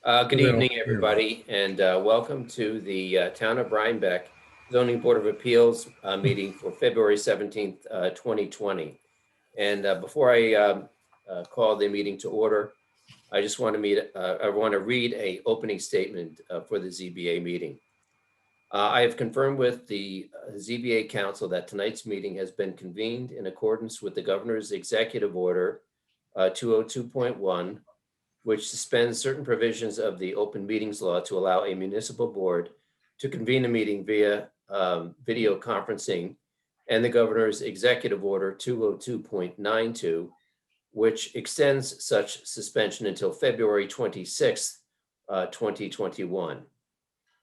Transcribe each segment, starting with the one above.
Good Hello. evening, everybody, and welcome to the Town of Rhinebeck Zoning Board of Appeals meeting for February 17th, 2020. And before I call the meeting to order, I just want to read a opening statement for the ZBA meeting. I have confirmed with the ZBA Council that tonight's meeting has been convened in accordance with the Governor's Executive Order 202.1, which suspends certain provisions of the open meetings law to allow a municipal board to convene a meeting via video conferencing, and the governor's executive order 202.92, which extends such suspension until February 26th, 2021.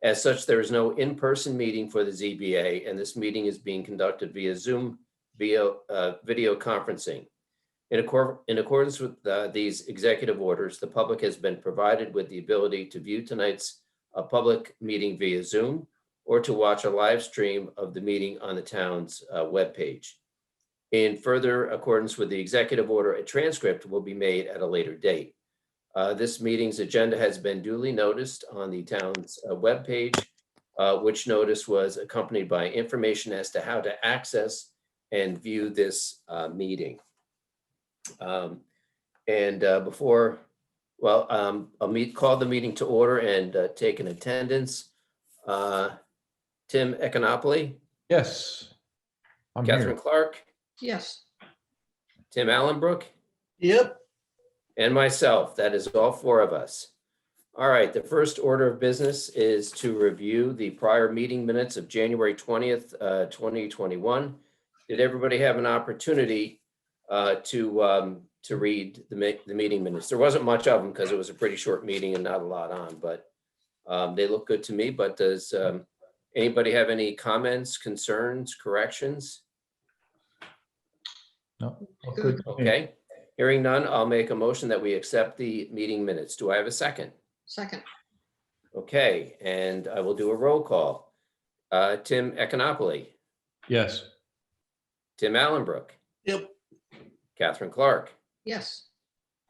As such, there is no in-person meeting for the ZBA, and this meeting is being conducted via Zoom via video conferencing. In accordance with these executive orders, the public has been provided with the ability to view tonight's public meeting via Zoom or to watch a live stream of the meeting on the town's webpage. In further accordance with the executive order, a transcript will be made at a later date. This meeting's agenda has been duly noticed on the town's webpage, which notice was accompanied by information as to how to access and view this meeting. I'll call the meeting to order and take an attendance. Tim Econopoli, Yes, I'm Catherine here. Clark, Yes. Tim Allenbrook, Yep. and myself. That is all four of us. All right, the first order of business is to review the prior meeting minutes of January 20th, 2021. Did everybody have an opportunity to read the meeting minutes? There wasn't much of them because it was a pretty short meeting and not a lot on, but they look good to me. But does anybody have any comments, concerns, corrections? No, all good. Okay, hearing none, I'll make a motion that we accept the meeting minutes. Do I have a second? Second. Okay, and I will do a roll call. Tim Econopoli, Yes, Tim Allenbrook, Yep. Catherine Clark, Yes.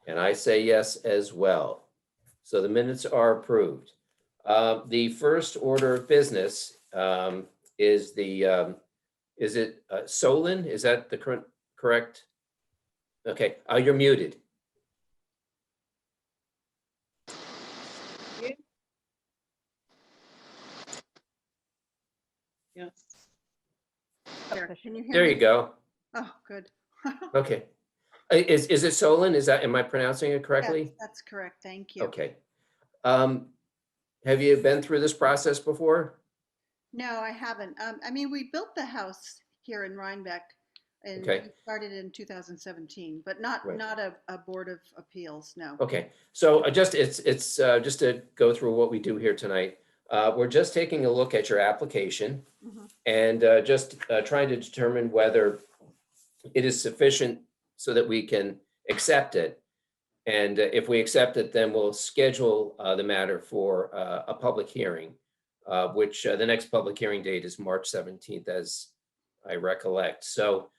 and I say yes as well. So the minutes are approved. The first order of business is is it Solon? Is that the correct? Okay, you're muted. Yes. Can you hear There me? you go. Oh, good. Okay. Is it Solon? Am I pronouncing it correctly? Yes, that's correct. Thank you. Okay. Have you been through this process before? No, I haven't. I mean, we built the house here in Rhinebeck and Okay. we started in 2017, but not Right. not a Board of Appeals, no. Okay, so it's just to go through what we do here tonight. We're just taking a look at your application Mhm. and just trying to determine whether it is sufficient so that we can accept it. And if we accept it, then we'll schedule the matter for a public hearing, which the next public hearing date is March 17th, as I recollect. So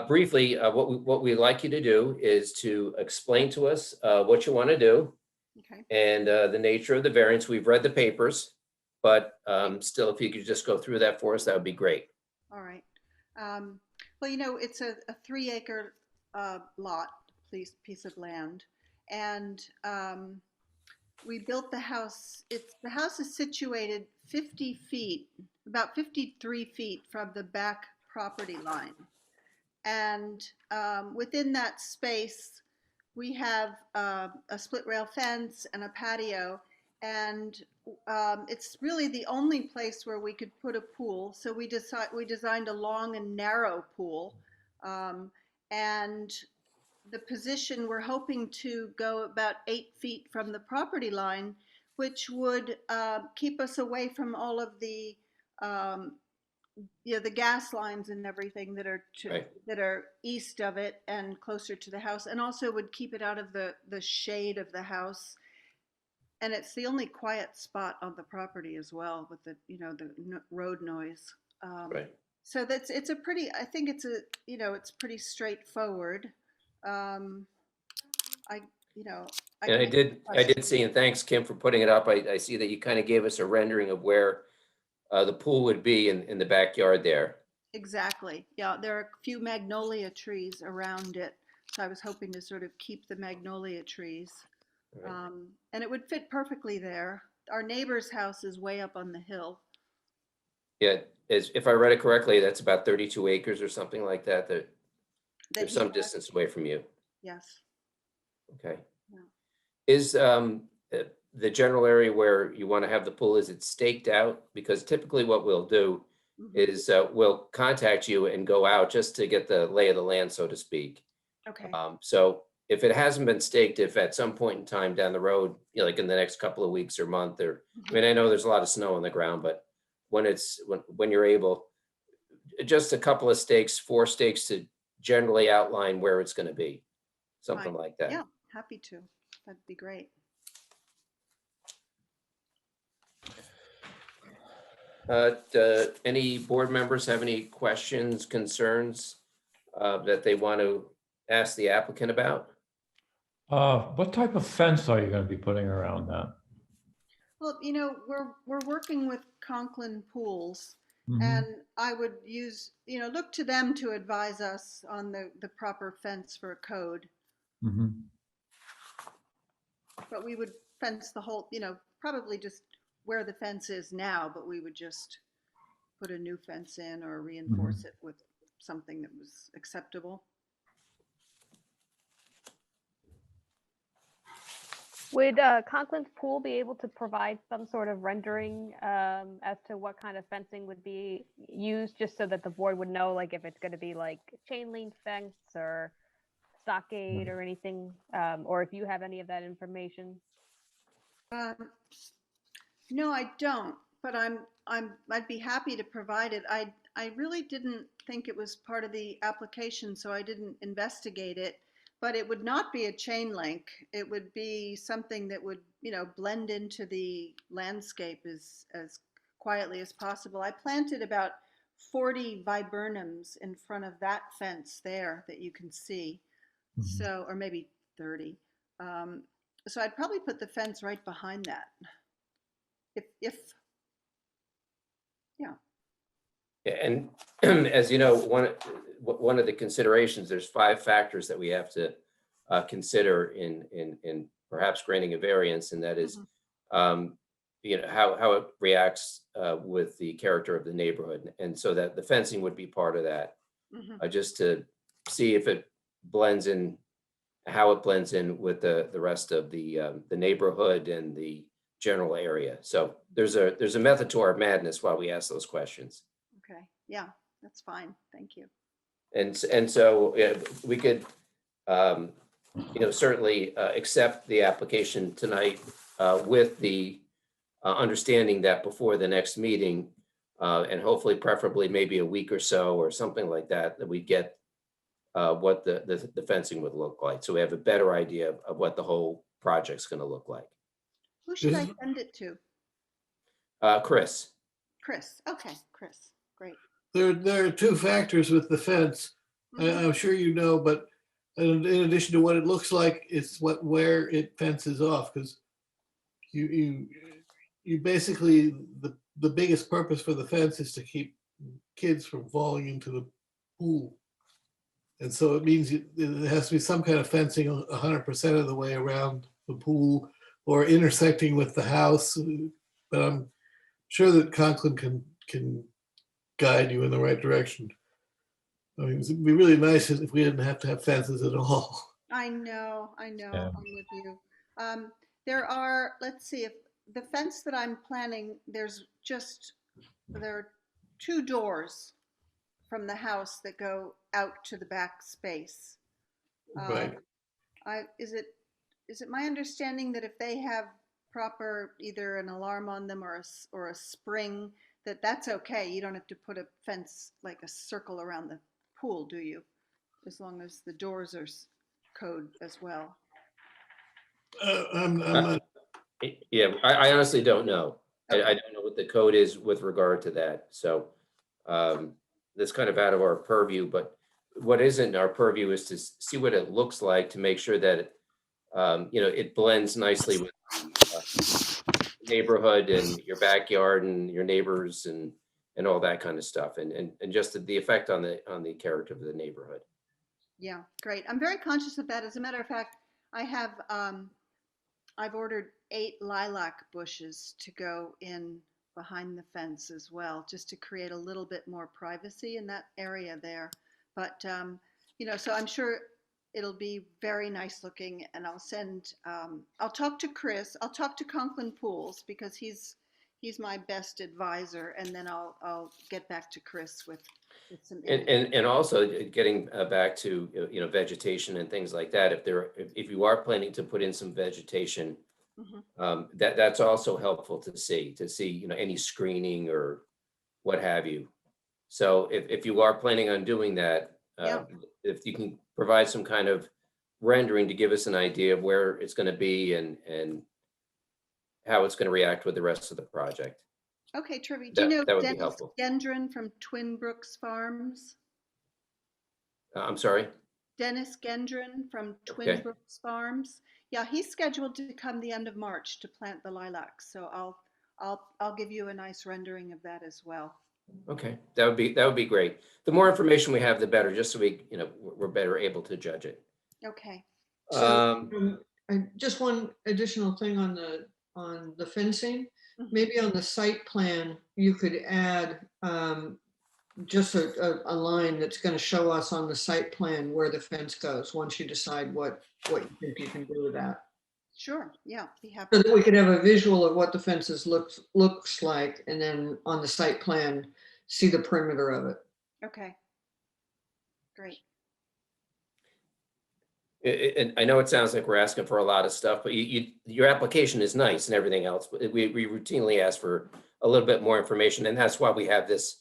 briefly, what we'd like you to do is to explain to us what you want to do Okay. and the nature of the variance. We've read the papers, but still, if you could just go through that for us, that would be great. All right. Well, it's a 3-acre lot, piece of land. And we built the house. The house is situated 50 feet, about 53 feet from the back property line. And within that space, we have a split rail fence and a patio. And it's really the only place where we could put a pool. So we designed a long and narrow pool. And the position, we're hoping to go about 8 feet from the property line, which would keep us away from all of the the gas lines and everything that are Right. that are east of it and closer to the house, and also would keep it out of the shade of the house. And it's the only quiet spot on the property as well, with the road noise. Right. So it's a pretty. I think it's pretty straightforward. I you know. And I did see, and thanks, Kim, for putting it up. I see that you kind of gave us a rendering of where the pool would be in the backyard there. Exactly. Yeah, there are a few magnolia trees around it. So I was hoping to sort of keep the magnolia trees. Right. And it would fit perfectly there. Our neighbor's house is way up on the hill. Yeah, if I read it correctly, that's about 32 acres or something like that. that There's he some has. distance away from you. Yes. Okay. Yeah. Is the general area where you want to have the pool, is it staked out? Because typically what we'll do Mhm. is we'll contact you and go out just to get the lay of the land, so to speak. Okay. So if it hasn't been staked, if at some point in time down the road, you know, like in the next couple of weeks or month, or, I mean, I know there's a lot of snow on the ground, but when you're able, just a couple of stakes, 4 stakes to generally outline where it's going to be, something Fine. like that. Yeah, happy to. That'd be great. Any board members have any questions, concerns that they want to ask the applicant about? What type of fence are you going to be putting around that? Well, you know, we're working with Conklin Pools, Mhm. and I would use, you know, look to them to advise us on the proper fence for a code. Mhm. But we would fence the whole, you know, probably just where the fence is now, but we would just put a new fence in or reinforce it with something that was acceptable. Would Conklin's Pool be able to provide some sort of rendering as to what kind of fencing would be used, just so that the board would know, like if it's going to be like chain link fence or stockade or anything, or if you have any of that information? No, I don't, but I'd be happy to provide it. I really didn't think it was part of the application, so I didn't investigate it. But it would not be a chain link. It would be something that would, you know, blend into the landscape as quietly as possible. I planted about 40 viburnums in front of that fence there that you can see. Mhm. So, or maybe 30. Um, so I'd probably put the fence right behind that. If yeah. Yeah, and as you know, one of the considerations, there's 5 factors that we have to consider in perhaps granting a variance, and that is, Mhm. you know, how it reacts with the character of the neighborhood, and so that the fencing would be part of that, Mhm. just to see if it blends in, how it blends in with the rest of the neighborhood and the general area. So there's a method to our madness while we ask those questions. Okay. Yeah, that's fine. Thank you. And so yeah, we could, you know, certainly accept the application tonight with the understanding that before the next meeting, and hopefully preferably maybe a week or so or something like that, that we get what the fencing would look like. So we have a better idea of what the whole project's going to look like. Who should I Is- send it to? Chris. Chris. Okay, Chris. Great. There are 2 factors with the fence. Mhm. I'm sure you know, but in addition to what it looks like, it's where it fences off, because you basically, the biggest purpose for the fence is to keep kids from falling into the pool. And so it means it has to be some kind of fencing 100% of the way around the pool or intersecting with the house. But I'm sure that Conklin can guide you in the right direction. I mean, it'd be really nice if we didn't have to have fences at all. I know. Yeah. I'm with you. There are, let's see, if the fence that I'm planning, there are 2 doors from the house that go out to the back space. Right. Is it my understanding that if they have proper either an alarm on them or a spring, that that's okay? You don't have to put a fence like a circle around the pool, do you? As long as the doors are code as well. I'm not, Yeah, I honestly don't know. I Okay. don't know what the code is with regard to that. So that's kind of out of our purview, but what isn't our purview is to see what it looks like to make sure that it blends nicely with neighborhood and your backyard and your neighbors and all that kind of stuff, and just the effect on the character of the neighborhood. Yeah, great. I'm very conscious of that. As a matter of fact, I have, I've ordered 8 lilac bushes to go in behind the fence as well, just to create a little bit more privacy in that area there. But, so I'm sure it'll be very nice looking, and I'll talk to Chris, I'll talk to Conklin Pools because he's my best advisor, and then I'll get back to Chris with some. And also getting back to vegetation and things like that. If you are planning to put in some vegetation, that's also helpful to see any screening or what have you. So if you are planning on doing that, if you can provide some kind of rendering to give us an idea of where it's going to be and how it's going to react with the rest of the project. Okay, terrific. Do you know that would be Dennis helpful. Gendron from Twin Brooks Farms? I'm sorry? Dennis Gendron from Twin Okay. Brooks Farms. Yeah, he's scheduled to come the end of March to plant the lilacs. So I'll give you a nice rendering of that as well. Okay, that would be great. The more information we have, the better, just so we're better able to judge it. Okay. So just one additional thing on the fencing. Maybe on the site plan, you could add just a line that's going to show us on the site plan where the fence goes once you decide what you think you can do with that. Sure. Yeah. Be happy. So that we could have a visual of what the fences looks like, and then on the site plan, see the perimeter of it. Okay. Great. And I know it sounds like we're asking for a lot of stuff, but your application is nice and everything else. But we routinely ask for a little bit more information, and that's why we have this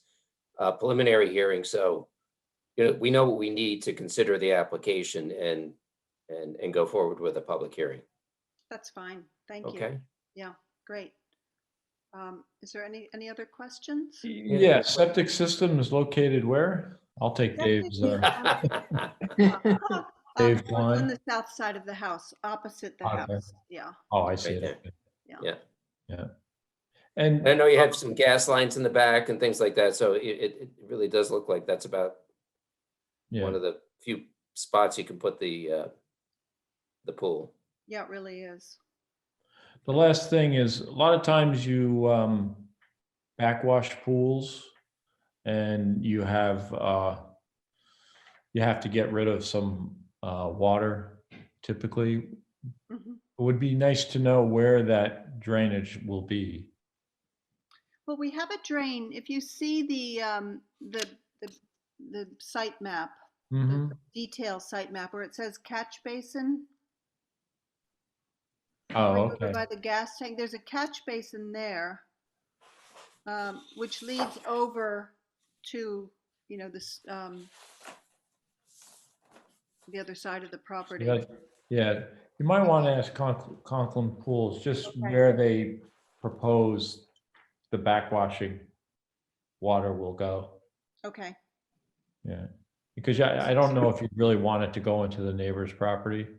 preliminary hearing. So, we know what we need to consider the application and go forward with a public hearing. That's fine. Thank you. Okay. Yeah. Great. Is there any other questions? Yeah, septic system is located where? I'll take Dave's. Dave Klein. On the south side of the house, opposite the Okay. house. Yeah. Oh, I see Right it. there. Okay. Yeah. Yeah. And I know you have some gas lines in the back and things like that, so it really does look like that's about one of the few spots you can put the pool. Yeah, it really is. the last thing is, a lot of times you backwash pools and you have to get rid of some water typically. Mhm. It would be nice to know where that drainage will be. Well, we have a drain. If you see the site map, Mhm. the detail site map where it says catch basin, Oh, right over okay. by the gas tank, there's a catch basin there, which leads over to this the other side of the property. Yeah, you might want to ask Conklin Pools just Okay. where they propose the backwashing water will go. Okay. Yeah, because I don't know if you really want it to go into the neighbor's property.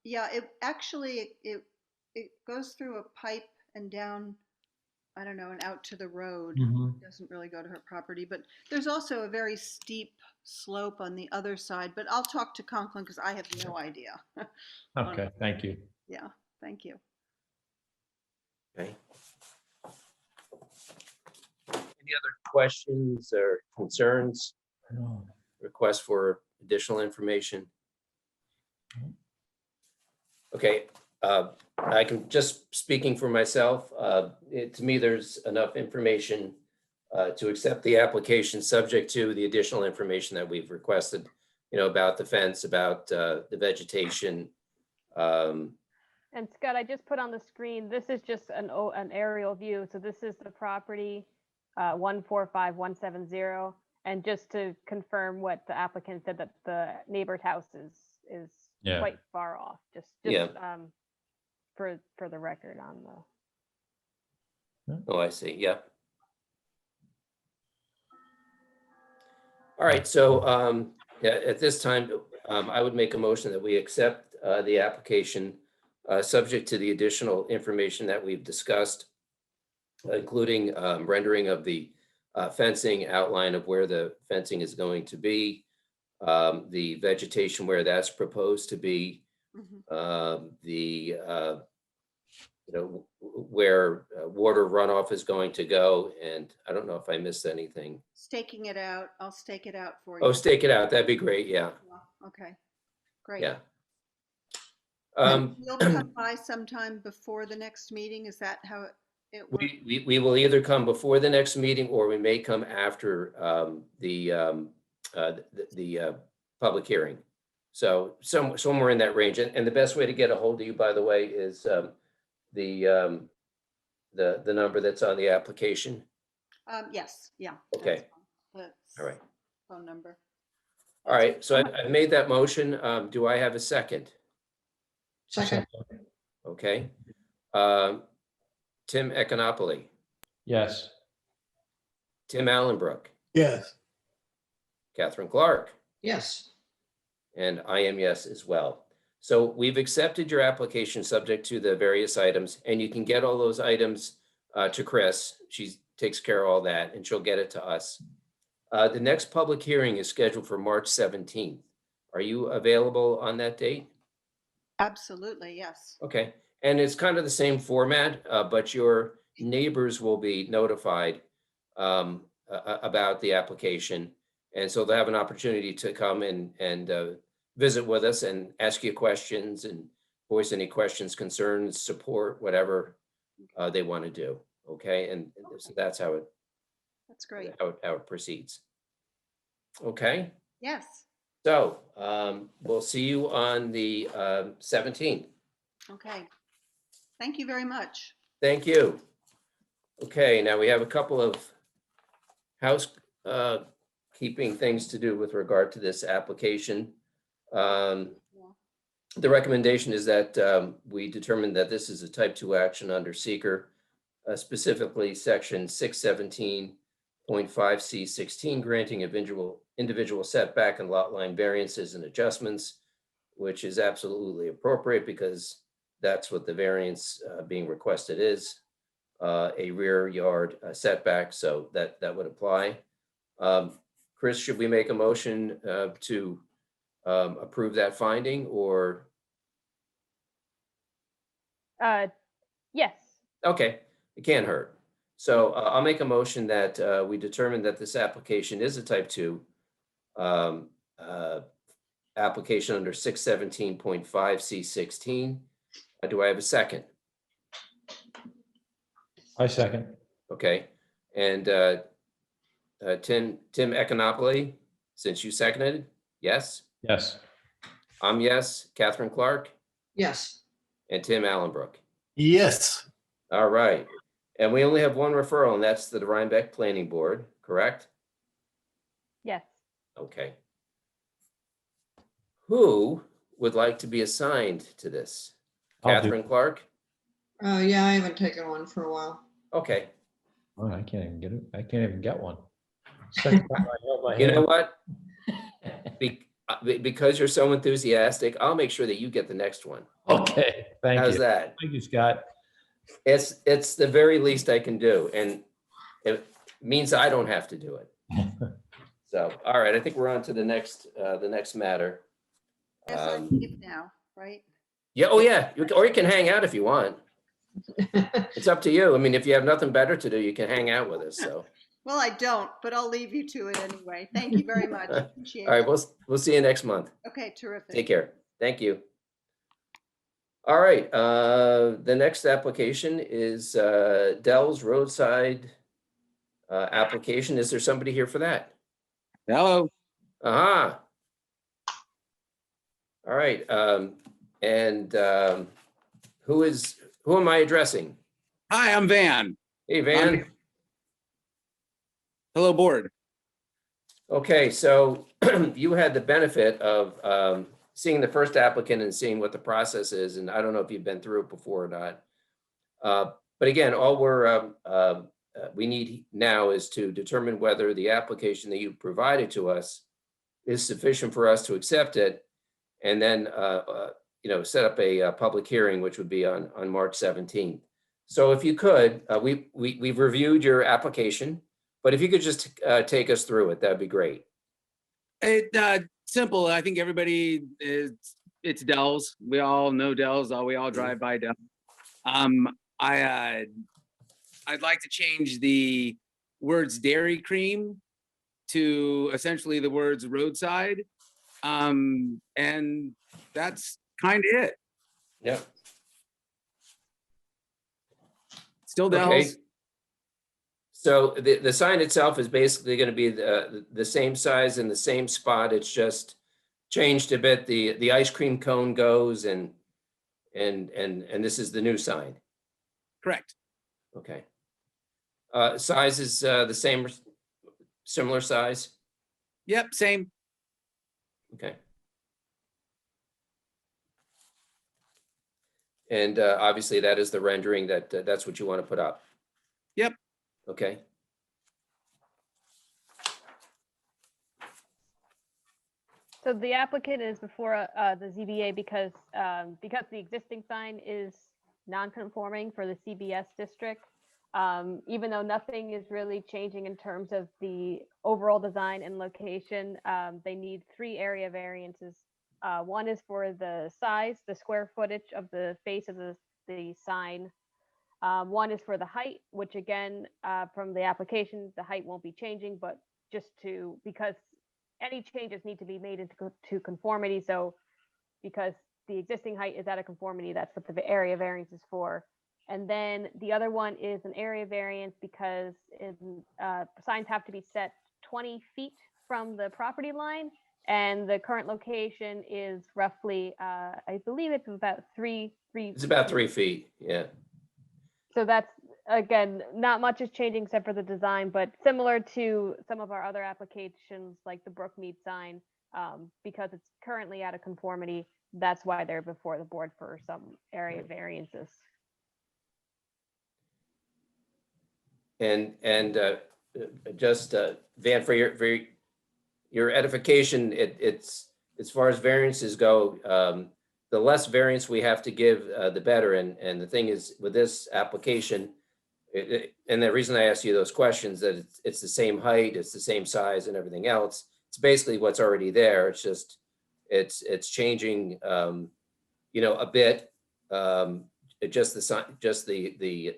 Yeah, it actually it goes through a pipe and down, I don't know, and out to the road. Mhm. It doesn't really go to her property, but there's also a very steep slope on the other side. But I'll talk to Conklin because I have no idea. Okay, thank you. Yeah, thank you. Okay. Any other questions or concerns? Requests for additional information? Okay, I can, just speaking for myself, to me, there's enough information to accept the application, subject to the additional information that we've requested, about the fence, about the vegetation. And Scott, I just put on the screen, this is just an aerial view. So this is the property 145170. And just to confirm what the applicant said, that the neighbor's house is Yeah. quite far off, just Yeah. For the record on the. Oh, I see. Yep. All right. So yeah, at this time, I would make a motion that we accept the application subject to the additional information that we've discussed, including rendering of the fencing, outline of where the fencing is going to be, the vegetation where that's proposed to be, Mhm. where water runoff is going to go. And I don't know if I missed anything. Staking it out. I'll stake it out for you. Oh, stake it out. That'd be great. Yeah. Okay, great. Yeah. You'll come by sometime before the next meeting? Is that how it works? We will either come before the next meeting, or we may come after the public hearing. So somewhere in that range. And the best way to get a hold of you, by the way, is the number that's on the application. Yes, yeah. Okay. That's All right. phone number. All right. So I've made that motion. Do I have a second? Second, Okay. Tim Econopoli, Yes. Tim Allenbrook, Yes. Catherine Clark, yes. and I am yes as well. So we've accepted your application subject to the various items, and you can get all those items to Chris. She takes care of all that, and she'll get it to us. The next public hearing is scheduled for March 17th. Are you available on that date? Absolutely, yes. Okay, and it's kind of the same format, but your neighbors will be notified about the application. And so they'll have an opportunity to come and visit with us and ask you questions and voice any questions, concerns, support, whatever they want to do. Okay, and so that's how That's great. it proceeds. Okay, Yes. so we'll see you on the 17th. Okay. Thank you very much. Thank you. Okay, now we have a couple of housekeeping things to do with regard to this application. The recommendation is that we determine that this is a type 2 action under seeker, specifically section 617.5C16, granting individual setback and lot line variances and adjustments, which is absolutely appropriate because that's what the variance being requested is, a rear yard setback, so that would apply. Chris, should we make a motion to approve that finding, or? Yes. Okay, it can't hurt. So I'll make a motion that we determine that this application is a type 2 application under 617.5C16. Do I have a second? I second. Okay, and Tim Econopoli, since you seconded, yes? Yes. I'm yes. Catherine Clark Yes. and Tim Allenbrook. Yes. All right, and we only have one referral, and that's the Rhinebeck Planning Board, correct? Yes. Okay. Who would like to be assigned to this? I'll do. Catherine Clark? Yeah, I haven't taken one for a while. Okay, Oh, I can't even get it. I can't even get one. Second time I held my you know hand. what? Because you're so enthusiastic, I'll make sure that you get the next one. Okay, thank How's you. that? Thank you, Scott. It's the very least I can do, and it means I don't have to do it. So, all right, I think we're on to the next matter. Yes, I leave now, right? Yeah, oh yeah, or you can hang out if you want. It's up to you. I mean, if you have nothing better to do, you can hang out with us, so. Well, I don't, but I'll leave you to it anyway. Thank you very much. Appreciate All right, it. we'll see you next month. Okay, terrific. Take care. Thank you. All right, the next application is Dell's roadside application. Is there somebody here for that? Hello. Aha. All right, who am I addressing? Hi, I'm Van. Hey, Van. Hello, board. Okay, so you had the benefit of seeing the first applicant and seeing what the process is, and I don't know if you've been through it before or not. But again, all we need now is to determine whether the application that you provided to us is sufficient for us to accept it, and then, set up a public hearing, which would be on March 17th. So if you could, we've reviewed your application, but if you could just take us through it, that'd be great. Simple. I think everybody it's Dell's. We all know Dell's. We all drive by Dell. I'd like to change the words dairy cream to essentially the words roadside. And that's kind of it. Yeah. Still Dell's. Okay. So the sign itself is basically going to be the same size and the same spot. It's just changed a bit. The ice cream cone goes and this is the new sign. Correct. Okay. Size is the same, similar size. Yep, same. Okay. And obviously that is the rendering that's what you want to put up. Yep. Okay. So the applicant is before the ZBA because the existing sign is non-conforming for the CBS district. Even though nothing is really changing in terms of the overall design and location, they need 3 area variances. One is for the size, the square footage of the face of the sign. One is for the height, which again, from the application, the height won't be changing, but because any changes need to be made into conformity. So because the existing height is out of conformity, that's what the area variance is for. And then the other one is an area variance because signs have to be set 20 feet from the property line. And the current location is roughly, I believe it's about 3 feet. It's about 3 feet. Yeah. So that's, again, not much is changing except for the design, but similar to some of our other applications like the Brookmead sign, because it's currently out of conformity, that's why they're before the board for some area variances. And just Van, for your edification, it's as far as variances go, the less variance we have to give, the better. And the thing is, with this application, and the reason I asked you those questions, that it's the same height, it's the same size, and everything else. It's basically what's already there. It's just it's changing, a bit. Just the sign, just the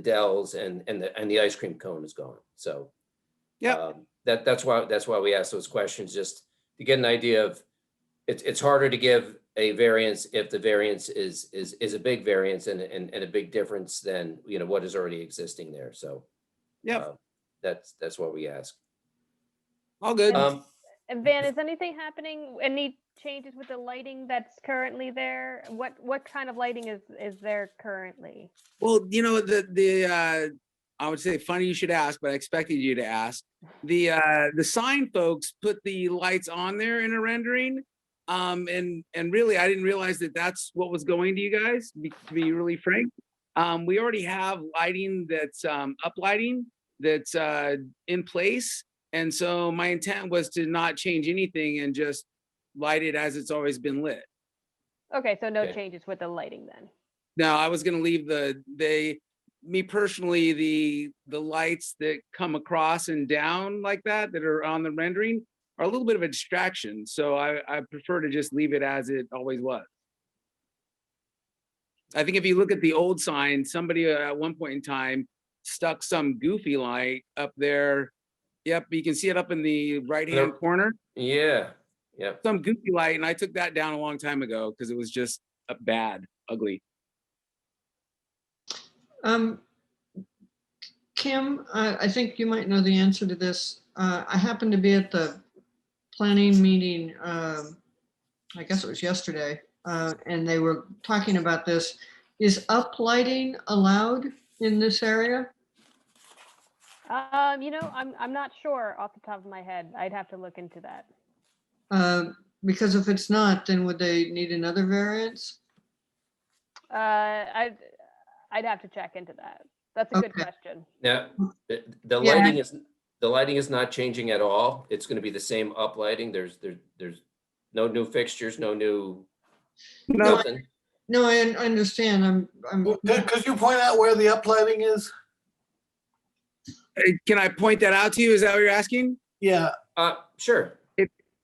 Dells and the ice cream cone is gone. So Yeah. That's why we ask those questions, just to get an idea of. It's harder to give a variance if the variance is a big variance and a big difference than what is already existing there. So Yeah. That's what we ask. All good. And Van, is anything happening? Any changes with the lighting that's currently there? What kind of lighting is there currently? Well, I would say funny you should ask, but I expected you to ask. The sign folks put the lights on there in a rendering. And really, I didn't realize that that's what was going to you guys, to be really frank. We already have lighting that's up lighting that's in place. And so my intent was to not change anything and just light it as it's always been lit. Okay, so no Okay. changes with the lighting then. No, I was going to leave me personally, the lights that come across and down like that are on the rendering are a little bit of a distraction. So I prefer to just leave it as it always was. I think if you look at the old sign, somebody at one point in time stuck some goofy light up there. Yep, you can see it up in the right-hand corner. Yeah. Yep. Some goofy light, and I took that down a long time ago because it was just bad, ugly. Kim, I think you might know the answer to this. I happened to be at the planning meeting, I guess it was yesterday, and they were talking about this. Is uplighting allowed in this area? I'm not sure off the top of my head. I'd have to look into that. Because if it's not, then would they need another variance? I'd have to check into that. That's a good Okay. question. Now, the Yeah. lighting is not changing at all. It's going to be the same uplighting. There's no new fixtures, no new No, nothing. No, I understand. Could you point out where the uplighting is? can I point that out to you? Is that what you're asking? Yeah, Sure.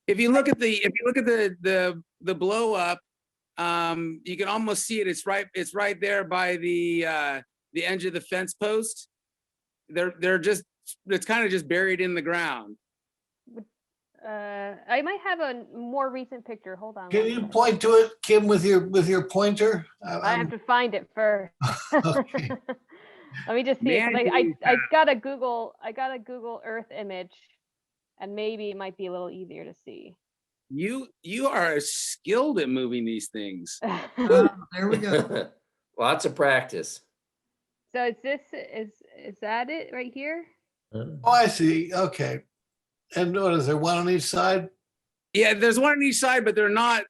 If you look at the blow up, you can almost see it. It's right there by the edge of the fence post. It's kind of just buried in the ground. I might have a more recent picture. Hold on. can one you second. point to it, Kim, with your pointer? I have to find it first. Okay. Let me just see it. 'Cause I Man, got a Google Earth image, and maybe it might be a little easier to see. You are skilled at moving these things. There we go. Lots of practice. So is that it right here? Oh, I see. Okay. And what is there, one on each side? Yeah, there's one on each side, but they're not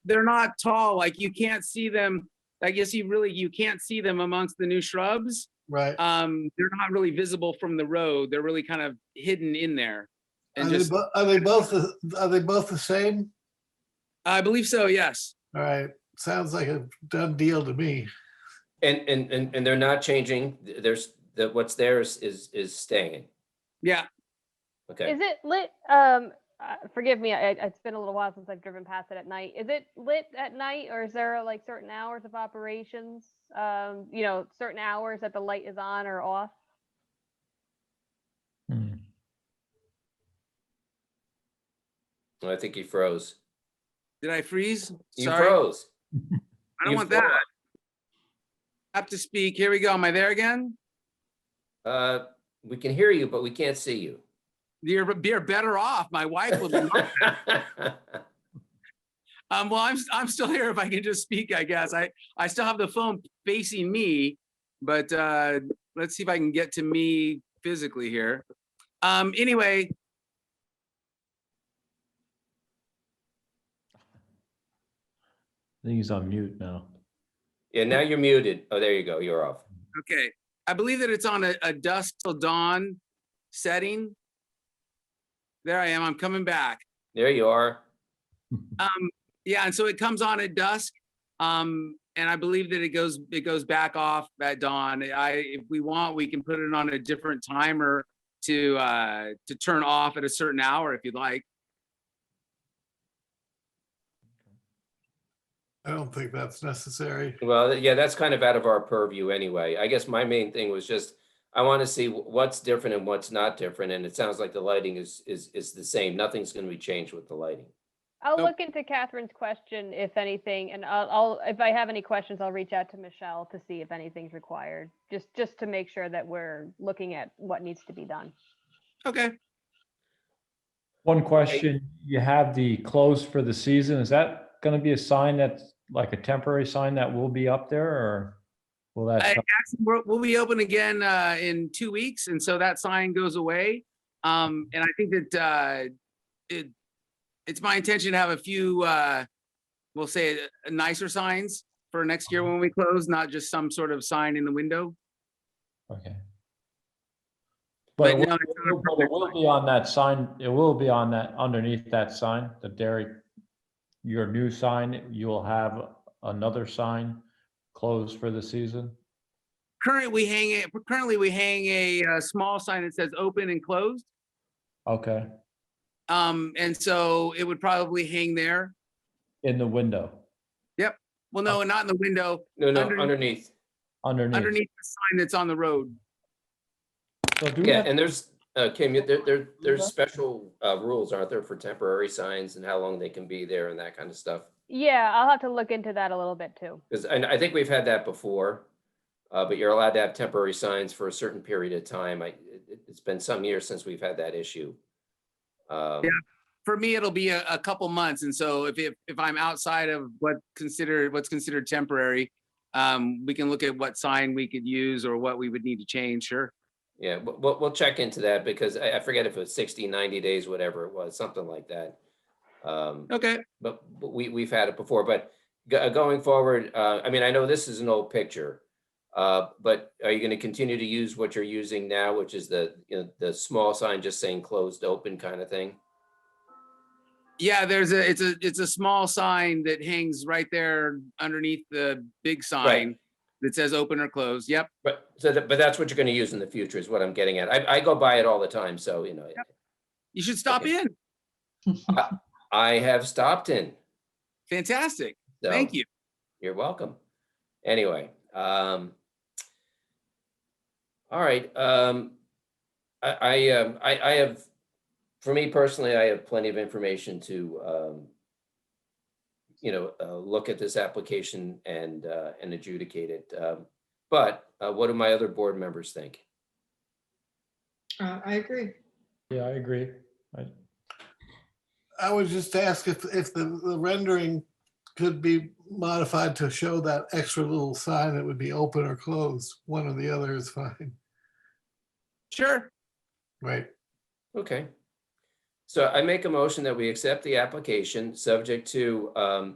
tall. Like you can't see them. I guess you can't see them amongst the new shrubs. Right. They're not really visible from the road. They're really kind of hidden in there. And Are they both the same? I believe so, yes. All right. Sounds like a done deal to me. And they're not changing. What's there is staying. Yeah. Okay. Is it lit? Forgive me. It's been a little while since I've driven past it at night. Is it lit at night, or is there like certain hours of operations? Certain hours that the light is on or off? I think he froze. Did I freeze? You Sorry. froze. I don't You want froze. that. Have to speak. Here we go. Am I there again? We can hear you, but we can't see you. You're better off. My wife will be. Well, I'm still here. If I can just speak, I guess. I still have the phone facing me, but let's see if I can get to me physically here. Anyway. I think he's on mute now. Yeah, now you're muted. Oh, there you go. You're off. Okay. I believe that it's on a dusk till dawn setting. There I am. I'm coming back. There you are. Yeah, and so it comes on at dusk. And I believe that it goes back off at dawn. If we want, we can put it on a different timer to turn off at a certain hour if you'd like. I don't think that's necessary. Well, yeah, that's kind of out of our purview anyway. I guess my main thing was just, I want to see what's different and what's not different. And it sounds like the lighting is the same. Nothing's going to be changed with the lighting. I'll Nope. look into Catherine's question, if anything, and I'll if I have any questions, I'll reach out to Michelle to see if anything's required, just to make sure that we're looking at what needs to be done. Okay. One question, you have the close for the season. Is that going to be a sign that's like a temporary sign that will be up there, or will that? Actually, we'll be open again in 2 weeks, and so that sign goes away. And I think that it's my intention to have a few, we'll say, nicer signs for next year when we close, not just some sort of sign in the window. Okay. But But no, it will be on that sign. It will be on that, underneath that sign, the dairy, your new sign, you will have another sign closed for the season. Currently, we hang a small sign that says open and closed. Okay, And so it would probably hang there. in the window, Well, no, not in the window, No, Underneath. underneath. underneath the sign that's on the road. So do we Yeah, have- and there's, Kim, there's special rules, aren't there, for temporary signs and how long they can be there and that kind of stuff? Yeah, I'll have to look into that a little bit too. Because I think we've had that before, but you're allowed to have temporary signs for a certain period of time. It's been some years since we've had that issue. For me, it'll be a couple months. And so if I'm outside of what's considered temporary, we can look at what sign we could use or what we would need to change. Sure. Yeah, we'll check into that because I forget if it was 60, 90 days, whatever it was, something like that. Okay. But we've had it before, but going forward, I mean, I know this is an old picture, but are you going to continue to use what you're using now, which is the small sign just saying closed open kind of thing? Yeah, it's a small sign that hangs right there underneath the big sign that says open or close. Yep. But but that's what you're going to use in the future is what I'm getting at. I go by it all the time, so you know. You should stop Okay. in. I have stopped in. Fantastic. So Thank you. You're welcome. Anyway, all right. I have, for me personally, I have plenty of information to, look at this application and adjudicate it. But what do my other board members think? I agree. Yeah, I agree. I would just ask if the rendering could be modified to show that extra little sign that would be open or closed. One or the other is fine, Sure. right? Okay. So I make a motion that we accept the application subject to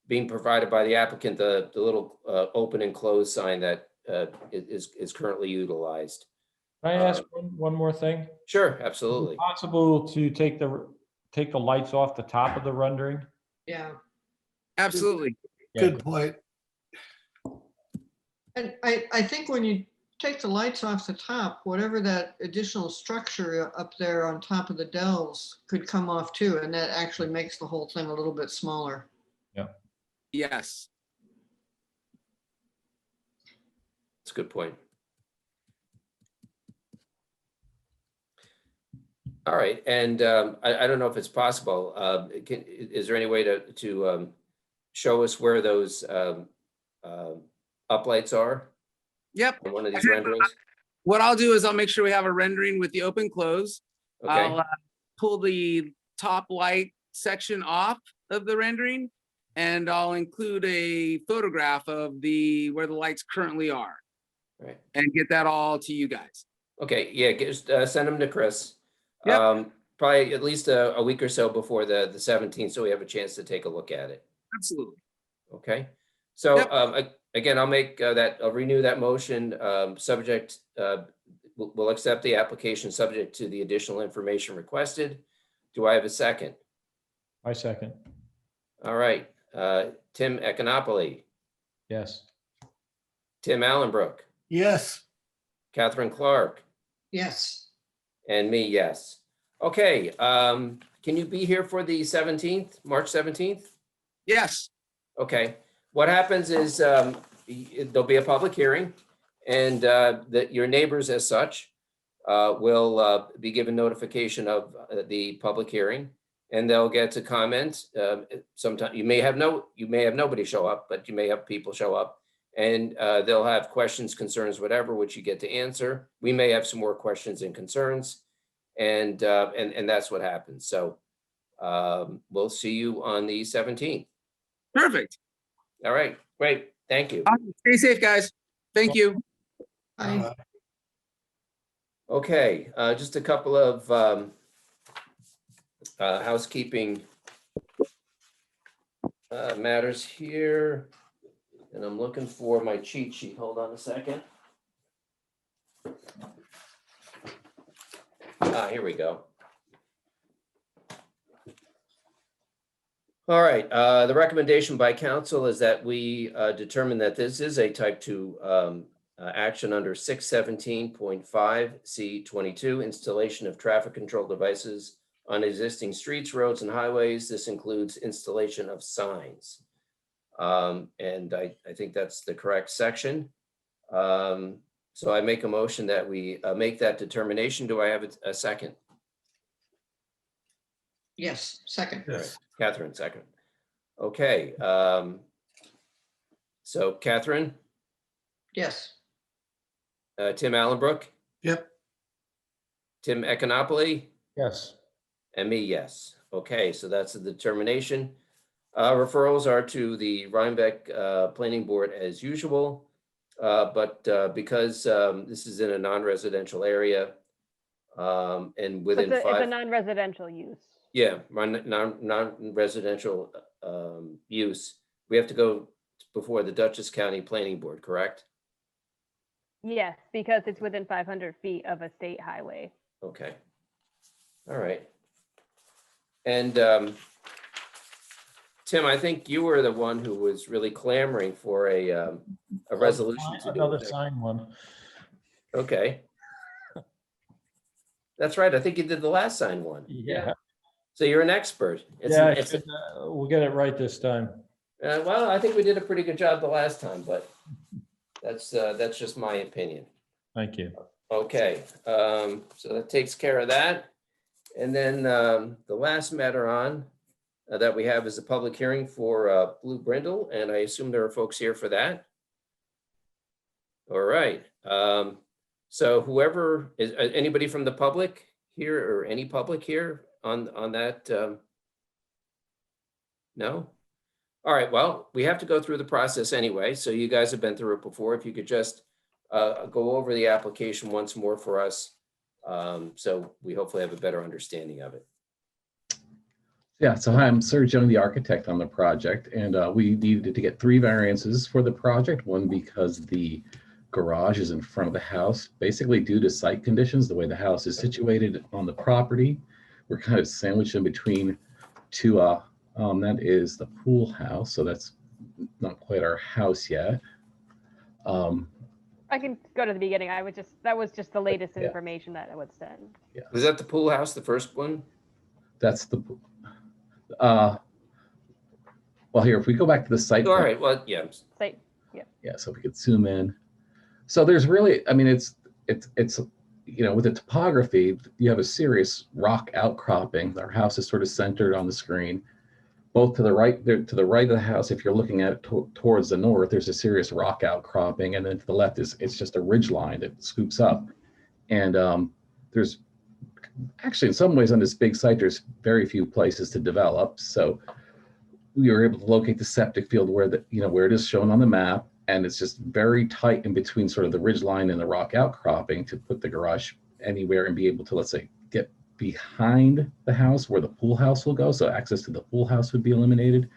being provided by the applicant, the little open and closed sign that is currently utilized. Can I ask one more thing? Sure, Is it absolutely. possible to take the lights off the top of the rendering? Yeah. Absolutely. Yeah, Good point. And I think when you take the lights off the top, whatever that additional structure up there on top of the dells could come off too. And that actually makes the whole thing a little bit smaller. Yes. That's a good point. All right, and I don't know if it's possible. Is there any way to show us where those uplights are Yep. on one of these renderings? What I'll do is I'll make sure we have a rendering with the open close. Okay, I'll pull the top light section off of the rendering, and I'll include a photograph of where the lights currently are, right. and get that all to you guys. Okay, yeah, just send them to Chris. Yep. Probably at least a week or so before the 17th, so we have a chance to take a look at it. Absolutely. Okay, so Yep. again, I'll renew that motion, subject, we'll accept the application subject to the additional information requested. Do I have a second? I second. All right, Tim Econopoli, Yes. Tim Allenbrook, Yes, Catherine Clark, Yes. and me, yes. Okay, can you be here for the 17th, March 17th? Yes. Okay, what happens is there'll be a public hearing, and that your neighbors as such will be given notification of the public hearing, and they'll get to comment. Sometime you may have nobody show up, but you may have people show up, and they'll have questions, concerns, whatever, which you get to answer. We may have some more questions and concerns, and that's what happens. So we'll see you on the 17th. Perfect. All right, great. Thank you. Stay safe, guys. Thank you. I, Okay, just a couple of housekeeping matters here. And I'm looking for my cheat sheet. Hold on a second. Here we go. All right, the recommendation by council is that we determine that this is a type 2 action under 617.5 C22, installation of traffic control devices on existing streets, roads, and highways. This includes installation of signs. And I think that's the correct section. So I make a motion that we make that determination. Do I have a second? yes, second. All right, Catherine, second. Okay. So Catherine, Yes. Tim Allenbrook, yep, Tim Econopoli, Yes. and me, yes. Okay, so that's the determination. Referrals are to the Rhinebeck Planning Board as usual. But because this is in a non-residential area and within It's a 5, non-residential use. yeah, non-residential use, we have to go before the Dutchess County Planning Board, correct? Yes, because it's within 500 feet of a state highway. Okay. All right. And Tim, I think you were the one who was really clamoring for a resolution to do Another it. sign one. Okay. That's right. I think you did the last sign one. Yeah, So you're an expert. yeah, we'll get it right this time. Well, I think we did a pretty good job the last time, but that's just my opinion. Thank you. Okay, so that takes care of that. And then the last matter on that we have is a public hearing for Blue Brindle, and I assume there are folks here for that. All right. So whoever is, anybody from the public here or any public here on that? No? All right, well, we have to go through the process anyway, so you guys have been through it before. If you could just go over the application once more for us, so we hopefully have a better understanding of it. Yeah, so hi, I'm Serge Young, the architect on the project, and we needed to get 3 variances for the project. One because the garage is in front of the house, basically due to site conditions, the way the house is situated on the property. We're kind of sandwiched in between 2, that is the pool house, so that's not quite our house yet. I can go to the beginning. That was just the latest Yeah. information that I would send. Yeah. Was that the pool house, the first one? That's the, well, here, if we go back to the site. All plan, right, well, yeah. Site. Yeah, so if we could zoom in. So there's really, I mean, it's, you know, with the topography, you have a serious rock outcropping. Our house is sort of centered on the screen. Both to the right, there to the right of the house, if you're looking at it towards the north, there's a serious rock outcropping, and then to the left it's just a ridge line that scoops up. And there's actually, in some ways, on this big site, there's very few places to develop. So we were able to locate the septic field where where it is shown on the map, and it's just very tight in between sort of the ridge line and the rock outcropping to put the garage anywhere and be able to, let's say, get behind the house where the pool house will go. So access to the pool house would be eliminated.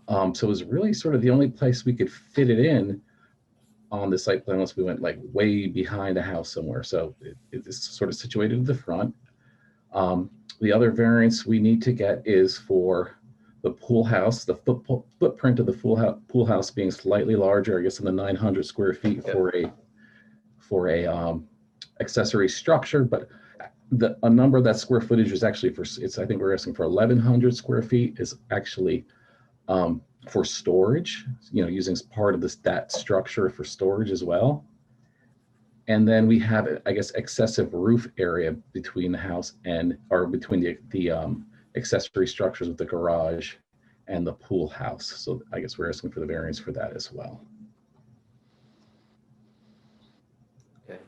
So it was really sort of the only place we could fit it in on the site plan unless we went like way behind the house somewhere. So it is sort of situated at the front. The other variance we need to get is for the pool house, the footprint of the pool house being slightly larger, I guess in the 900 square feet for a accessory structure, but a number of that square footage is actually I think we're asking for 1,100 square feet is actually for storage, using part of that structure for storage as well. And then we have, I guess, excessive roof area between the house or between the accessory structures with the garage and the pool house. So I guess we're asking for the variance for that as well. Okay.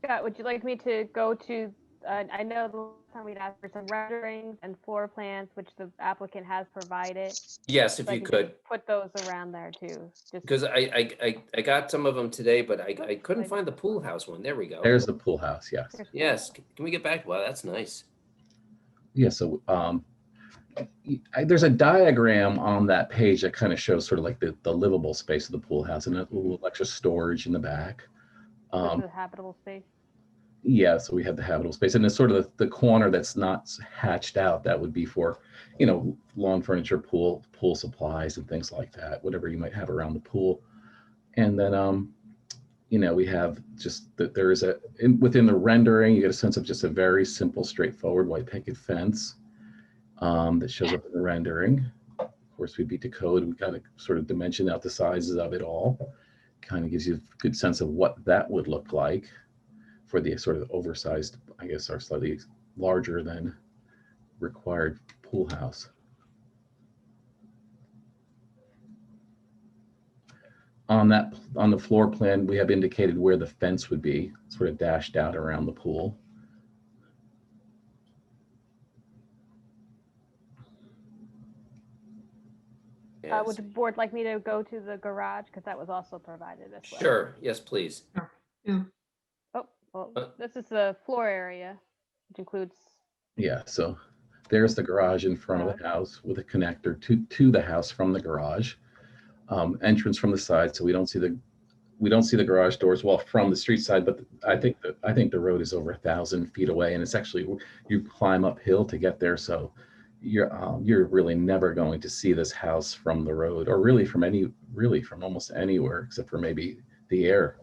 Scott, would you like me to go to, I know the last time we'd asked for some renderings and floor plans, which the applicant has provided. Yes, if So I you can could, just put those around there too. Just because I got some of them today, but I couldn't find the pool house one. There we go. There's the pool house, yes. Yes, can we get back? Wow, that's nice. Yeah, so there's a diagram on that page that kind of shows sort of like the livable space of the pool house and a little extra storage in the back. this is a habitable space. Yeah, so we have the habitable space, and it's sort of the corner that's not hatched out. That would be for, lawn furniture, pool supplies, and things like that. Whatever you might have around the pool, and then we have just that there is within the rendering, you get a sense of just a very simple, straightforward white picket fence that shows up in the rendering. Of course, we beat the code. We kind of sort of dimension out the sizes of it all. Kind of gives you a good sense of what that would look like for the sort of oversized, I guess, or slightly larger than required pool house. On the floor plan, we have indicated where the fence would be, sort of dashed out around the pool. Would the board like me to go to the garage? Because that was also provided as well. Sure, yes, please. Yeah. Oh, well, this is the floor area, which includes. Yeah, so there's the garage in front of the house with a connector to the house from the garage. Entrance from the side, so we don't see we don't see the garage doors well from the street side, but I think the road is over 1,000 feet away, and it's actually, you climb uphill to get there. So you're really never going to see this house from the road, or really from almost anywhere except for maybe the air,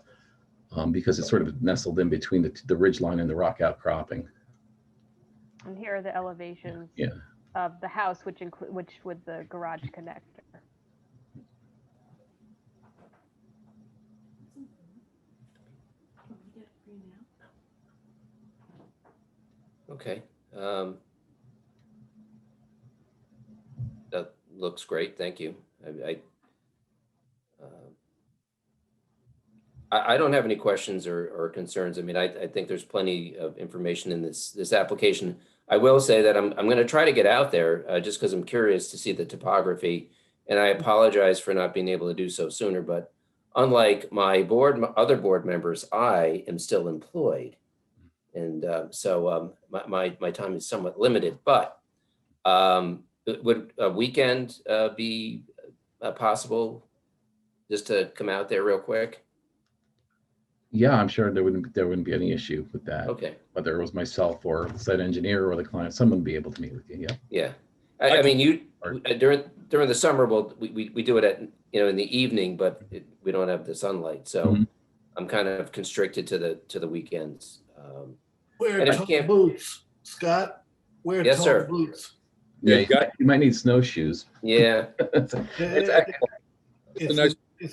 because it's sort of nestled in between the ridge line and the rock outcropping. And here are the elevations Yeah. of the house, which with the garage connector. Okay. That looks great. Thank you. I don't have any questions or concerns. I mean, I think there's plenty of information in this application. I will say that I'm going to try to get out there just because I'm curious to see the topography, and I apologize for not being able to do so sooner. But unlike my other board members, I am still employed, and so my time is somewhat limited. But would a weekend be possible, just to come out there real quick? Yeah, I'm sure there wouldn't be any issue with that. Okay. Whether it was myself or the site engineer or the client, someone would be able to meet with you. Yeah. Yeah. I mean, during the summer, we do it at, in the evening, but we don't have the sunlight. So Mhm. I'm kind of constricted to the weekends. Wear And if tall you can't- boots, Scott. Wear Yes, tall sir. boots. Yeah, Yeah, you might need snowshoes. Yeah. It's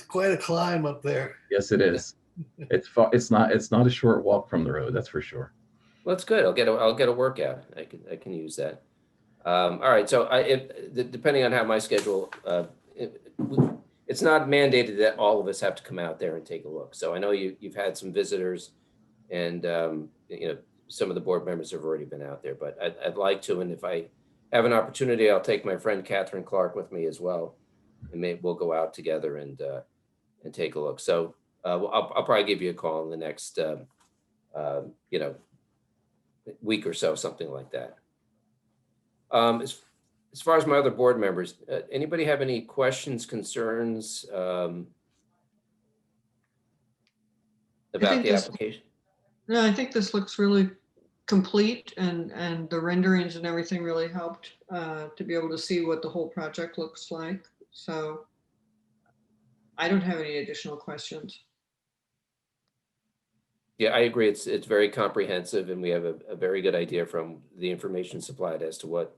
quite a climb up there. Yes, it is. It's far. It's not a short walk from the road. That's for sure. Well, that's good. I'll get a workout. I can use that. All right. So depending on how my schedule, it's not mandated that all of us have to come out there and take a look. So I know you've had some visitors, and some of the board members have already been out there, but I'd like to, and if I have an opportunity, I'll take my friend Catherine Clark with me as well, and maybe we'll go out together and take a look. So I'll probably give you a call in the next week or so, something like that. As far as my other board members, anybody have any questions, concerns about the application? No, I think this looks really complete, and the renderings and everything really helped to be able to see what the whole project looks like. So I don't have any additional questions. Yeah, I agree. It's very comprehensive, and we have a very good idea from the information supplied as to what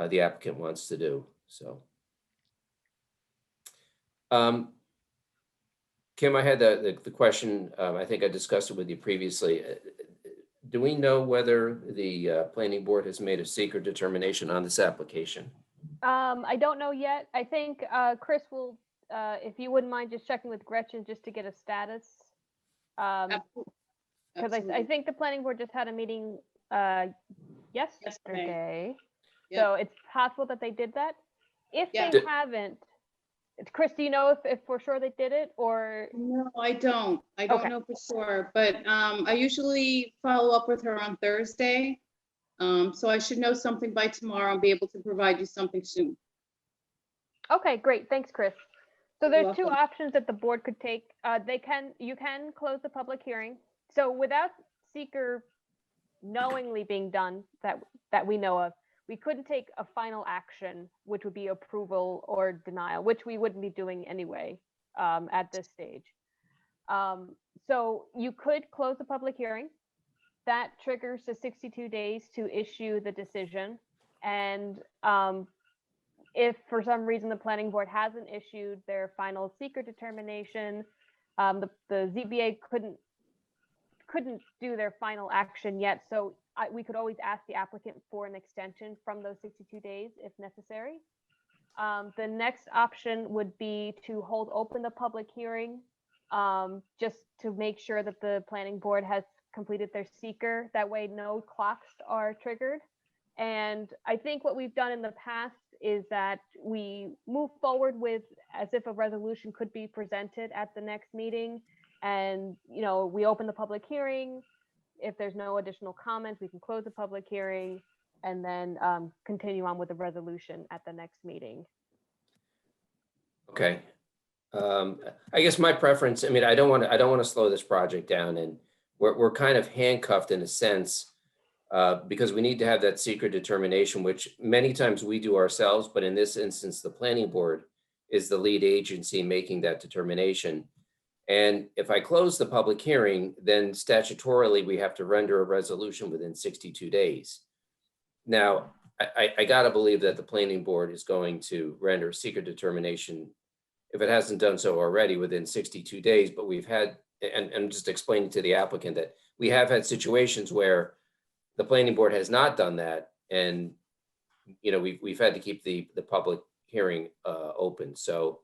the applicant wants to do. So, Kim, I had the question. I think I discussed it with you previously. Do we know whether the planning board has made a secret determination on this application? I don't know yet. I think Chris will, if you wouldn't mind just checking with Gretchen just to get a status. Because I think the planning board just had a meeting yesterday. Yep. So it's possible that they did that. If Yeah. they haven't, Chris, do you know if for sure they did it, or? No, I don't. I don't Okay. know for sure, but I usually follow up with her on Thursday. So I should know something by tomorrow and be able to provide you something soon. Okay, great. Thanks, Chris. So You're there's two welcome. options that the board could take. You can close the public hearing. So without seeker knowingly being done that we know of, we couldn't take a final action, which would be approval or denial, which we wouldn't be doing anyway at this stage. So you could close the public hearing. That triggers the 62 days to issue the decision. And if for some reason the planning board hasn't issued their final seeker determination, the ZBA couldn't do their final action yet. So we could always ask the applicant for an extension from those 62 days if necessary. The next option would be to hold open the public hearing just to make sure that the planning board has completed their seeker. That way no clocks are triggered. And I think what we've done in the past is that we move forward with as if a resolution could be presented at the next meeting. And, we open the public hearing. If there's no additional comments, we can close the public hearing and then continue on with the resolution at the next meeting. Okay. I guess my preference, I mean, I don't want to slow this project down, and we're kind of handcuffed in a sense because we need to have that secret determination, which many times we do ourselves, but in this instance, the planning board is the lead agency making that determination. And if I close the public hearing, then statutorily, we have to render a resolution within 62 days. Now, I gotta believe that the planning board is going to render a secret determination if it hasn't done so already within 62 days, but we've had, and just explaining to the applicant that we have had situations where the planning board has not done that. And, you know, we've had to keep the public hearing open. So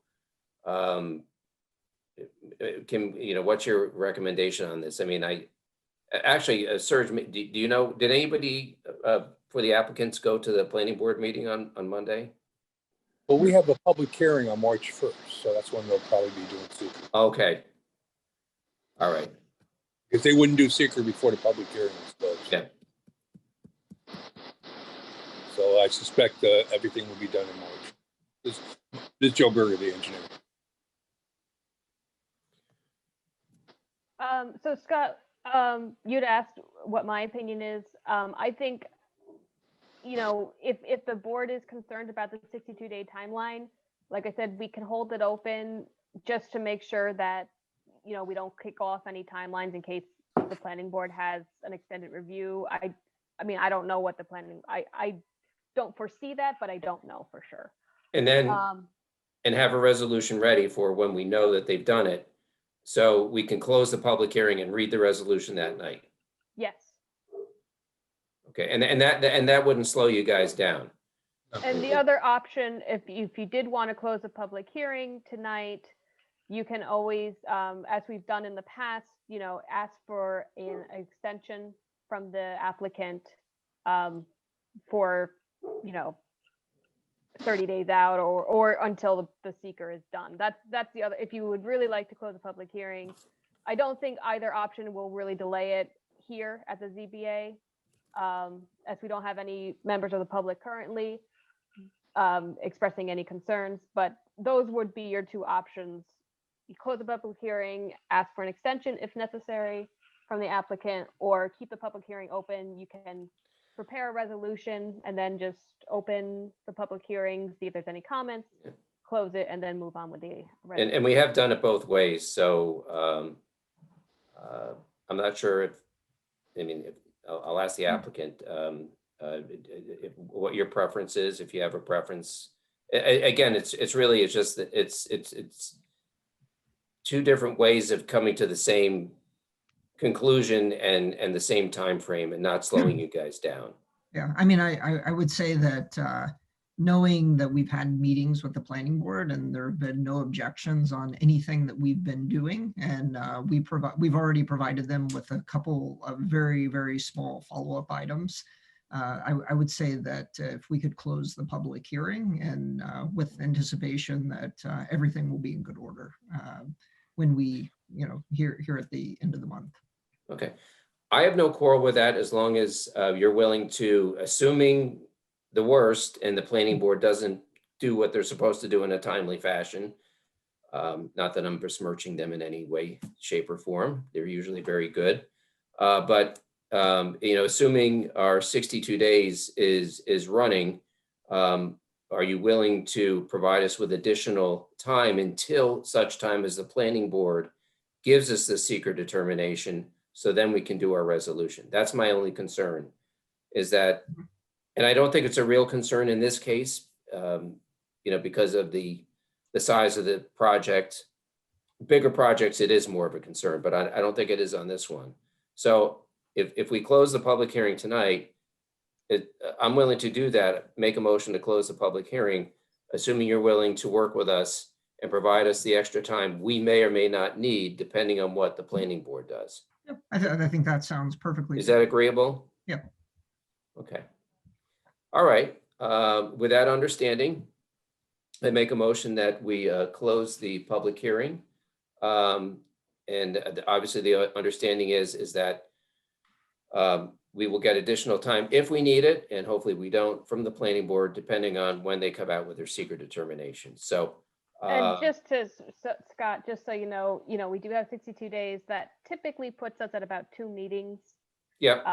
what's your recommendation on this? I mean, Serge, do you know, did anybody for the applicants go to the planning board meeting on Monday? Well, we have a public hearing on March 1st, so that's when they'll probably be doing secret. Okay. All right. If they wouldn't do secret before the public hearing was closed. Yeah. So I suspect everything will be done in March. This is Joe Berger, the engineer. So Scott, you'd asked what my opinion is. I think, you know, if the board is concerned about the 62-day timeline, like I said, we can hold it open just to make sure that, you know, we don't kick off any timelines in case the planning board has an extended review. I mean, I don't know what the planning, I don't foresee that, but I don't know for sure. And then, and have a resolution ready for when we know that they've done it. So we can close the public hearing and read the resolution that night. Yes. Okay, and that wouldn't slow you guys down. And the other option, if you did want to close a public hearing tonight, you can always, as we've done in the past, you know, ask for an extension from the applicant for, you know, 30 days out or until the seeker is done. That's the other, if you would really like to close a public hearing. I don't think either option will really delay it here at the ZBA, as we don't have any members of the public currently expressing any concerns, but those would be your two options. You close the public hearing, ask for an extension if necessary from the applicant, or keep the public hearing open. You can prepare a resolution and then just open the public hearing, see if there's any comments, close it, and then move on with the resolution. And we have done it both ways. So I'm not sure if, I mean, I'll ask the applicant what your preference is, if you have a preference. Again, it's really just that it's two different ways of coming to the same conclusion and the same time frame, and not slowing you guys down. Yeah, I mean, I would say that knowing that we've had meetings with the planning board and there have been no objections on anything that we've been doing, and we've already provided them with a couple of very, very small follow-up items. I would say that if we could close the public hearing and with anticipation that everything will be in good order when we, you know, here at the end of the month. Okay, I have no quarrel with that as long as you're willing to, assuming the worst and the planning board doesn't do what they're supposed to do in a timely fashion. Not that I'm besmirching them in any way, shape, or form. They're usually very good. But you know, assuming our 62 days is running, are you willing to provide us with additional time until such time as the planning board gives us the secret determination, so then we can do our resolution? That's my only concern, is that, and I don't think it's a real concern in this case, you know, because of the size of the project. Bigger projects, it is more of a concern, but I don't think it is on this one. So if we close the public hearing tonight, I'm willing to do that, make a motion to close the public hearing, assuming you're willing to work with us and provide us the extra time we may or may not need, depending on what the planning board does. Yep, I think that sounds perfectly. Is that agreeable? Yeah. Okay. All right. With that understanding, I make a motion that we close the public hearing. And obviously the understanding is that we will get additional time if we need it, and hopefully we don't, from the planning board, depending on when they come out with their secret determination. So And just to, Scott, just so you know, we do have 62 days. That typically puts us at about 2 meetings, Yep,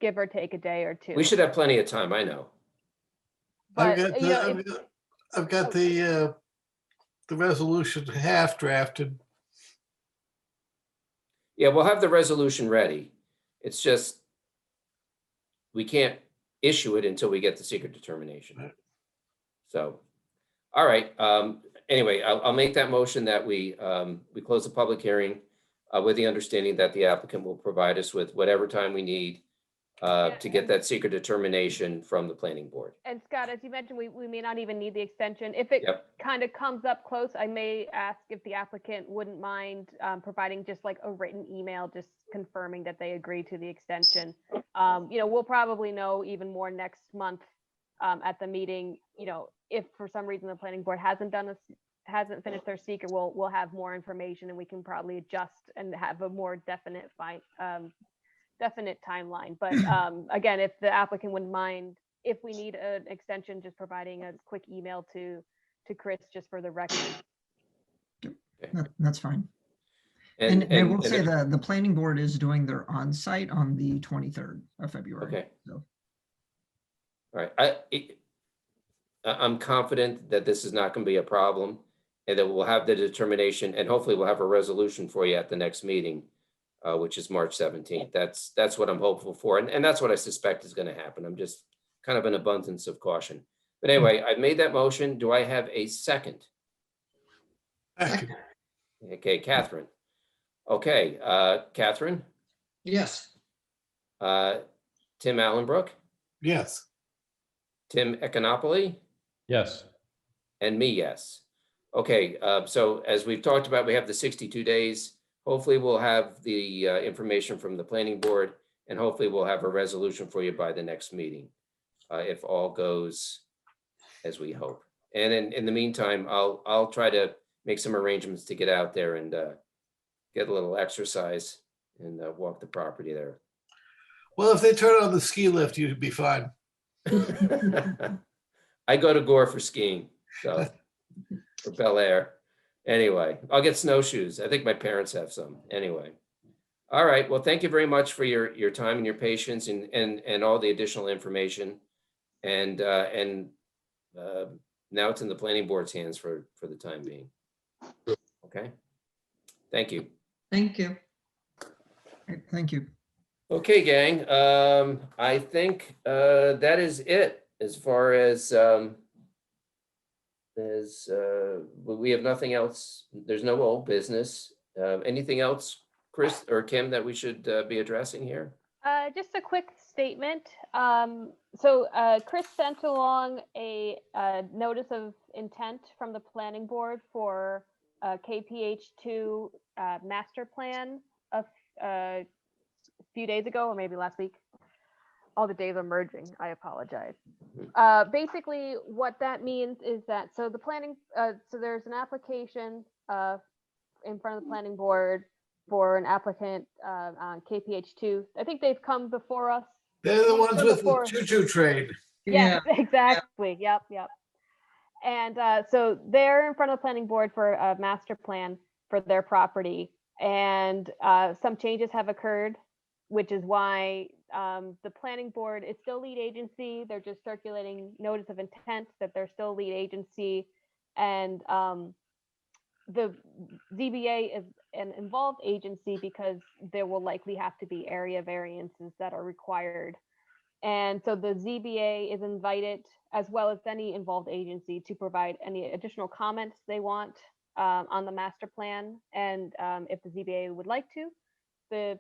give or take a day or two. we should have plenty of time, I know. I've But, got, you know, I've got the resolution half drafted. Yeah, we'll have the resolution ready. It's just, we can't issue it until we get the secret determination. Right. So, all right. Anyway, I'll make that motion that we close the public hearing with the understanding that the applicant will provide us with whatever time we need to get that secret determination from the planning board. and Scott, as you mentioned, we may not even need the extension. If it Yep. kind of comes up close, I may ask if the applicant wouldn't mind providing just like a written email, just confirming that they agree to the extension. We'll probably know even more next month at the meeting. If for some reason the planning board hasn't finished their seeker, we'll have more information and we can probably adjust and have a more definite timeline. But again, if the applicant wouldn't mind, if we need an extension, just providing a quick email to Chris just for the record. That's fine. And I will say the planning board is doing their on-site on the 23rd of February. Okay. So. All right. I'm confident that this is not going to be a problem and that we'll have the determination and hopefully we'll have a resolution for you at the next meeting, which is March 17th. That's what I'm hopeful for. And that's what I suspect is going to happen. I'm just kind of an abundance of caution. But anyway, I've made that motion. Do I have a second? Okay, Catherine. Okay, Catherine? Yes. Tim Allenbrook? Yes. Tim Econopoli? Yes. And me, yes. Okay, so as we've talked about, we have the 62 days. Hopefully we'll have the information from the planning board and hopefully we'll have a resolution for you by the next meeting, if all goes as we hope. And in the meantime, I'll try to make some arrangements to get out there and get a little exercise and walk the property there. Well, if they turn on the ski lift, you'd be fine. I go to Gore for skiing, so for Bel Air. Anyway, I'll get snowshoes. I think my parents have some. Anyway, all right. Well, thank you very much for your time and your patience and all the additional information. And now it's in the planning board's hands for the time being. Okay. Thank you. Thank you. Great, thank you. Okay, gang. I think that is it as far as we have nothing else. There's no old business. Anything else, Chris or Kim, that we should be addressing here? Just a quick statement. Chris sent along a notice of intent from the planning board for KPH2 master plan a few days ago, or maybe last week. All the days are merging. I apologize. Basically, what that means is that so there's an application in front of the planning board for an applicant on KPH2. I think they've come before us. They're the ones with the choo-choo train. Yes, yeah, exactly. Yep. And so they're in front of the planning board for a master plan for their property. And some changes have occurred, which is why the planning board is still lead agency. They're just circulating notice of intent that they're still lead agency. And the ZBA is an involved agency because there will likely have to be area variances that are required. And so the ZBA is invited, as well as any involved agency, to provide any additional comments they want on the master plan. And if the ZBA would like to, the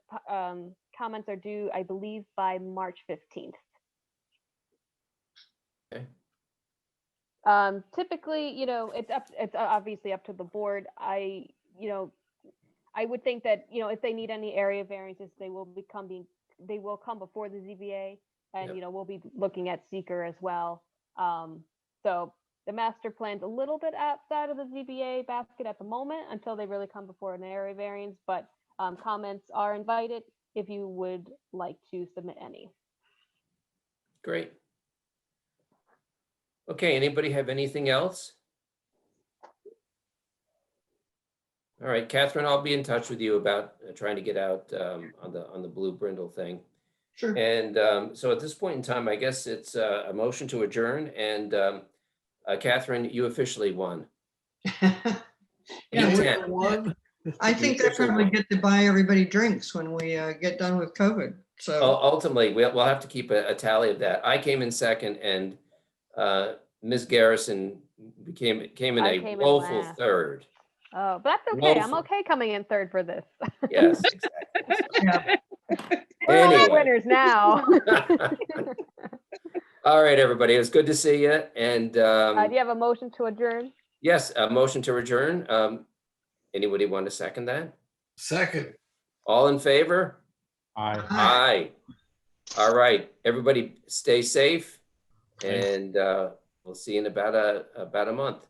comments are due, I believe, by March 15th. Okay. Typically, it's obviously up to the board. I would think that, if they need any area variances, they will come before the ZBA, and, Yep. we'll be looking at seeker as well. So the master plan's a little bit outside of the ZBA basket at the moment until they really come before an area variance, but comments are invited if you would like to submit any. Great. Okay, anybody have anything else? All right, Catherine, I'll be in touch with you about trying to get out on the blue brindle thing. Sure. And so at this point in time, I guess it's a motion to adjourn. And Catherine, you officially won. Yeah, You we- ten. One, I think I probably get to buy everybody drinks when we get done with COVID. So Ultimately, we'll have to keep a tally of that. I came in second, and Ms. Garrison came in I a came in woeful last. third. Oh, but that's okay. I'm Woeful. okay coming in third for this. Yes, exactly. yeah, We're all Anyway. winners now. All right, everybody. It was good to see you. And Do you have a motion to adjourn? yes, a motion to adjourn. Anybody want to second that? second. All in favor? Aye. Aye. All right, everybody stay safe, Thanks. and we'll see you in about a month.